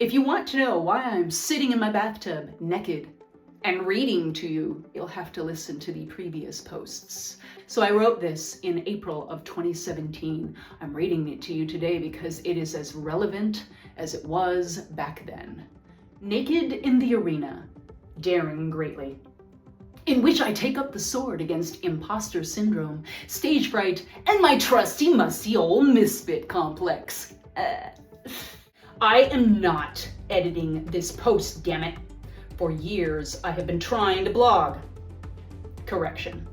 If you want to know why I'm sitting in my bathtub naked and reading to you, you'll have to listen to the previous posts. So I wrote this in April of 2017. I'm reading it to you today because it is as relevant as it was back then. Naked in the arena, daring greatly, in which I take up the sword against imposter syndrome, stage fright, and my trusty musty old misfit complex. I am not editing this post, damn it. For years, I have been trying to blog. Correction.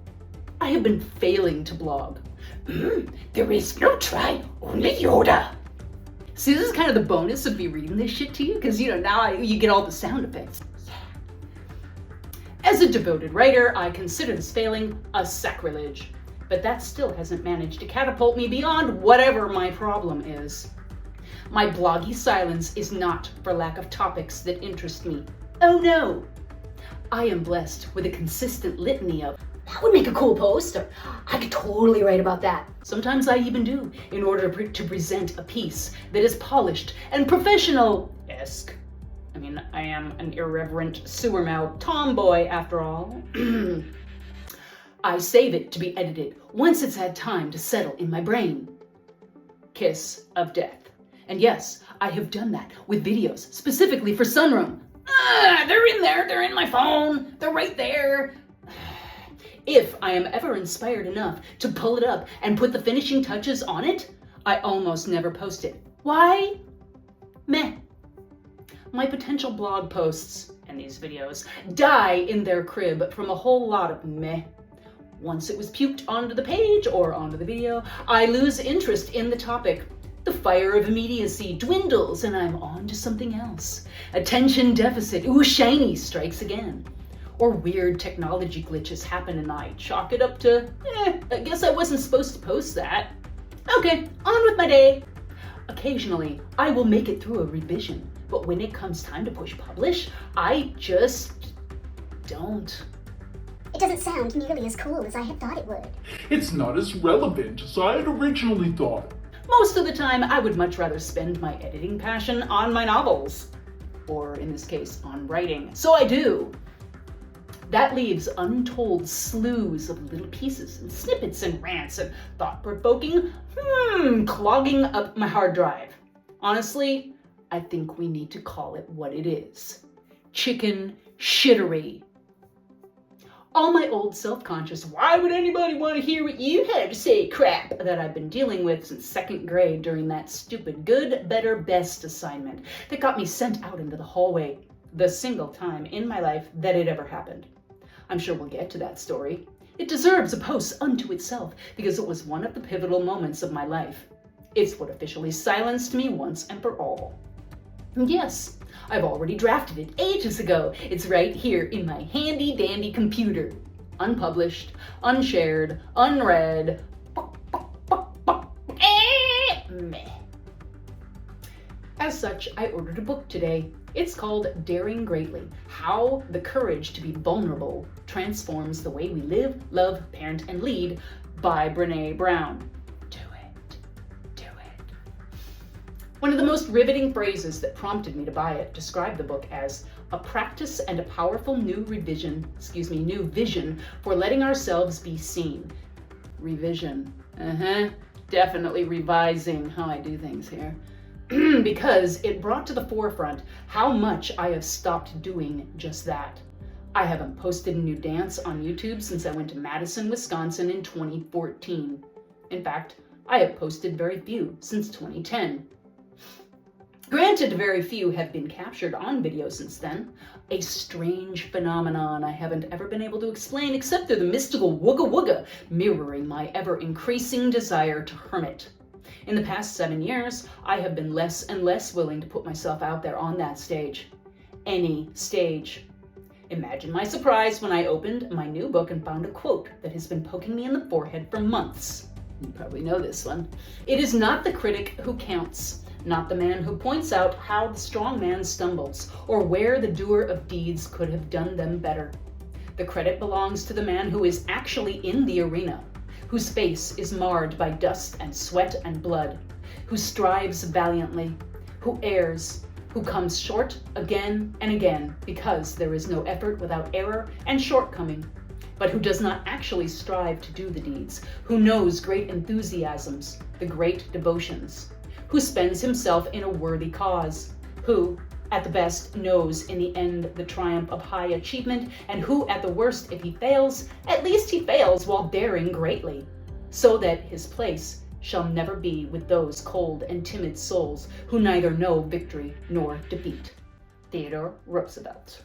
I have been failing to blog. There is no try, only Yoda. See, this is kind of the bonus of me reading this shit to you, because, now you get all the sound effects. Yeah. As a devoted writer, I consider this failing a sacrilege, but that still hasn't managed to catapult me beyond whatever my problem is. My bloggy silence is not for lack of topics that interest me. Oh no! I am blessed with a consistent litany of, that would make a cool post, or I could totally write about that. Sometimes I even do, in order to present a piece that is polished and professional-esque. I mean, I am an irreverent sewer-mouthed tomboy after all. I save it to be edited once it's had time to settle in my brain. Kiss of death. And yes, I have done that with videos specifically for Sunroom. They're in there, they're in my phone, they're right there. If I am ever inspired enough to pull it up and put the finishing touches on it, I almost never post it. Why? Meh. My potential blog posts and these videos die in their crib from a whole lot of meh. Once it was puked onto the page or onto the video, I lose interest in the topic. The fire of immediacy dwindles and I'm on to something else. Attention deficit, shiny, strikes again. Or weird technology glitches happen and I chalk it up to, I guess I wasn't supposed to post that. Okay, on with my day. Occasionally, I will make it through a revision, but when it comes time to push publish, I just don't. It doesn't sound nearly as cool as I had thought it would. It's not as relevant as I had originally thought. Most of the time, I would much rather spend my editing passion on my novels. Or in this case, on writing. So I do. That leaves untold slews of little pieces and snippets and rants and thought-provoking, clogging up my hard drive. Honestly, I think we need to call it what it is. Chicken shittery. All my old self-conscious, why would anybody want to hear what you had to say crap that I've been dealing with since second grade during that stupid good, better, best assignment that got me sent out into the hallway the single time in my life that it ever happened. I'm sure we'll get to that story. It deserves a post unto itself because it was one of the pivotal moments of my life. It's what officially silenced me once and for all. And yes, I've already drafted it ages ago. It's right here in my handy dandy computer. Unpublished, unshared, unread. Meh. As such, I ordered a book today. It's called Daring Greatly: How the Courage to be Vulnerable Transforms the Way We Live, Love, Parent, and Lead by Brené Brown. One of the most riveting phrases that prompted me to buy it described the book as a practice and a powerful new vision for letting ourselves be seen. Revision. Definitely revising how I do things here. Because it brought to the forefront how much I have stopped doing just that. I haven't posted a new dance on YouTube since I went to Madison, Wisconsin in 2014. In fact, I have posted very few since 2010. Granted, very few have been captured on video since then. A strange phenomenon I haven't ever been able to explain except through the mystical wooga wooga mirroring my ever-increasing desire to hermit. In the past 7 years, I have been less and less willing to put myself out there on that stage. Any stage. Imagine my surprise when I opened my new book and found a quote that has been poking me in the forehead for months. You probably know this one. It is not the critic who counts. Not the man who points out how the strong man stumbles, or where the doer of deeds could have done them better. The credit belongs to the man who is actually in the arena, whose face is marred by dust and sweat and blood, who strives valiantly, who errs, who comes short again and again because there is no effort without error and shortcoming, but who does not actually strive to do the deeds, who knows great enthusiasms, the great devotions, who spends himself in a worthy cause, who, at the best, knows in the end the triumph of high achievement, and who, at the worst, if he fails, at least he fails while daring greatly, so that his place shall never be with those cold and timid souls who neither know victory nor defeat. Theodore Roosevelt.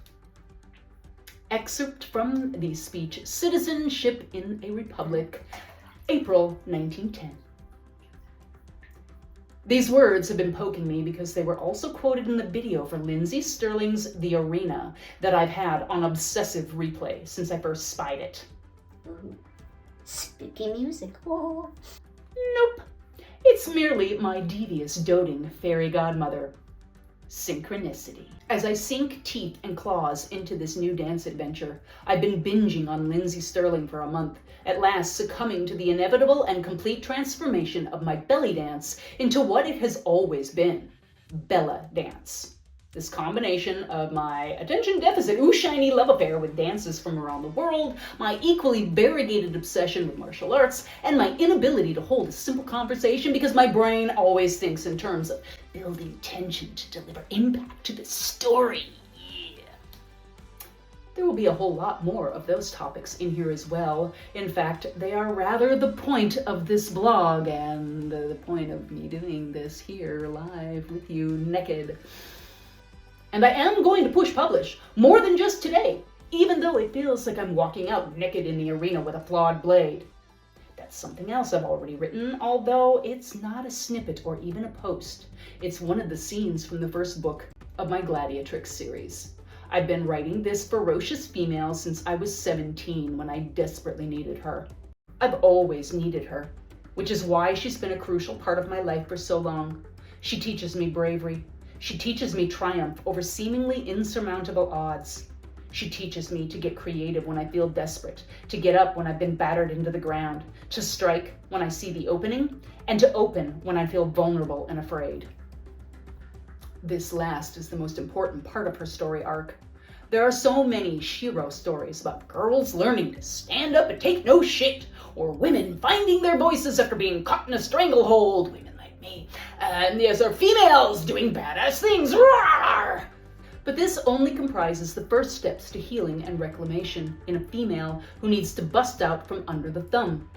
Excerpt from the speech Citizenship in a Republic, April 1910. These words have been poking me because they were also quoted in the video for Lindsey Stirling's The Arena that I've had on obsessive replay since I first spied it. Ooh, spooky music. Whoa. Nope. It's merely my devious, doting fairy godmother. Synchronicity. As I sink teeth and claws into this new dance adventure, I've been binging on Lindsey Stirling for a month, at last succumbing to the inevitable and complete transformation of my belly dance into what it has always been, Bella dance. This combination of my attention deficit, shiny love affair with dances from around the world, my equally variegated obsession with martial arts, and my inability to hold a simple conversation because my brain always thinks in terms of building tension to deliver impact to the story. Yeah. There will be a whole lot more of those topics in here as well. In fact, they are rather the point of this blog and the point of me doing this here live with you naked. And I am going to push publish more than just today, even though it feels like I'm walking out naked in the arena with a flawed blade. That's something else I've already written, although it's not a snippet or even a post. It's one of the scenes from the first book of my Gladiatrix series. I've been writing this ferocious female since I was 17 when I desperately needed her. I've always needed her, which is why she's been a crucial part of my life for so long. She teaches me bravery. She teaches me triumph over seemingly insurmountable odds. She teaches me to get creative when I feel desperate, to get up when I've been battered into the ground, to strike when I see the opening, and to open when I feel vulnerable and afraid. This last is the most important part of her story arc. There are so many Shiro stories about girls learning to stand up and take no shit, or women finding their voices after being caught in a stranglehold, women like me, and there's our females doing badass things, roar! But this only comprises the first steps to healing and reclamation in a female who needs to bust out from under the thumb.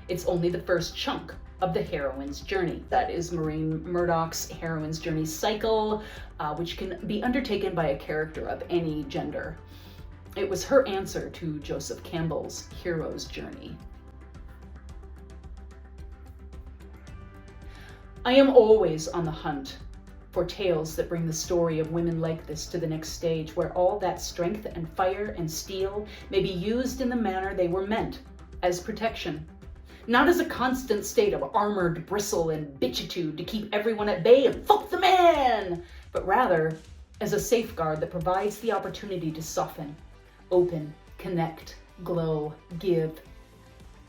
It's only the first chunk of the heroine's journey. That is Maureen Murdoch's heroine's journey cycle, which can be undertaken by a character of any gender. It was her answer to Joseph Campbell's hero's journey. I am always on the hunt for tales that bring the story of women like this to the next stage, where all that strength and fire and steel may be used in the manner they were meant, as protection. Not as a constant state of armored bristle and bitchitude to keep everyone at bay and fuck the man, but rather as a safeguard that provides the opportunity to soften, open, connect, glow, give.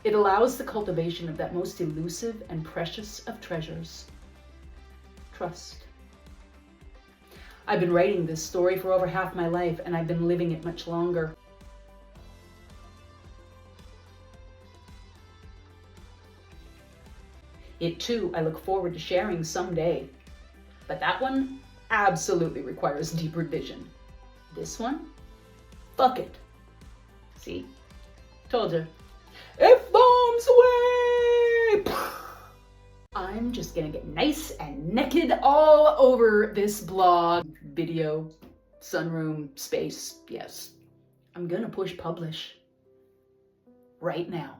It allows the cultivation of that most elusive and precious of treasures, trust. I've been writing this story for over half my life, and I've been living it much longer. It too, I look forward to sharing someday. But that one absolutely requires deep revision. This one? Fuck it. See? Told you. F-bombs away! I'm just gonna get nice and naked all over this blog, video, Sunroom, space, yes. I'm gonna push publish right now.